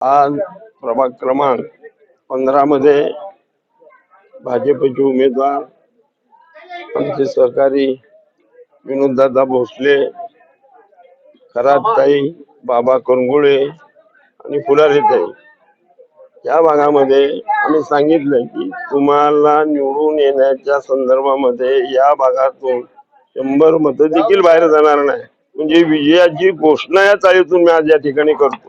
आज प्रभाग क्रमांक 15 मध्ये भाजपचे उमेदवार आमचे सहकारी विनोददादा भोसले, खराताई, बाबा करंगुळे आणि फुलारीताई या भागामध्ये आम्ही सांगितलं की तुम्हाला निवडून येण्याच्या संदर्भामध्ये या भागातून 100 मतं देखील बाहेर जाणार नाही, म्हणजे विजयाची घोषणा या चाळीतून मी आज या ठिकाणी करतो.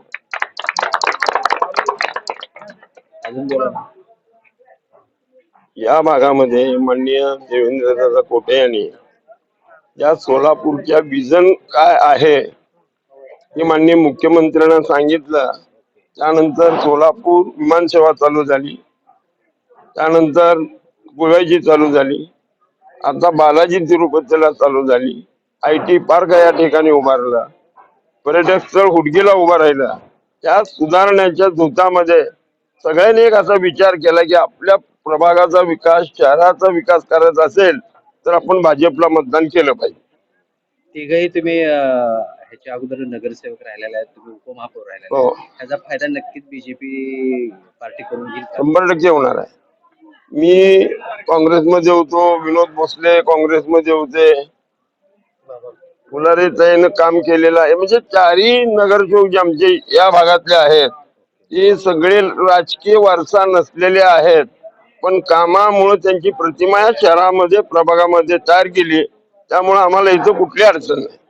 या भागामध्ये माननीय देवेंद्रदादा कोटे यांनी या सोलापूरच्या विजन काय आहे हे माननीय मुख्यमंत्र्यांना सांगितलं. त्यानंतर सोलापूर विमानसेवा चालू झाली, त्यानंतर गोव्याची चालू झाली, आता बालाजी तिरुपतीला चालू झाली, IT पार्क या ठिकाणी उभारला, पर्यटक स्थळ हुडकीला उभा राहिला. त्या सुधारण्याच्या दूतामध्ये सगळ्यांनी एक असा विचार केला की आपल्या प्रभागाचा विकास, शहराचा विकास करायचा असेल तर आपण भाजपला मतदान केलं पाहिजे. तिघही तुम्ही ह्याच्या अगोदर नगरसेवक राहिलेला आहे, तुम्ही उपमहापौर राहिलेला आहे. त्याचा फायदा नक्कीच बीजेपी पार्टी करून घेईल. 100% होणार आहे. मी काँग्रेसमध्ये होतो, विनोद भोसले काँग्रेसमध्ये होते, फुलारीताईनं काम केलेलं आहे. म्हणजे चारही नगरसेवक जे आमचे या भागातले आहेत ते सगळे राजकीय वारसा नसलेले आहेत, पण कामामुळे त्यांची प्रतिमा या शहरामध्ये प्रभागामध्ये तयार केली. त्यामुळे आम्हाला इथं कुठली अडचण नाही.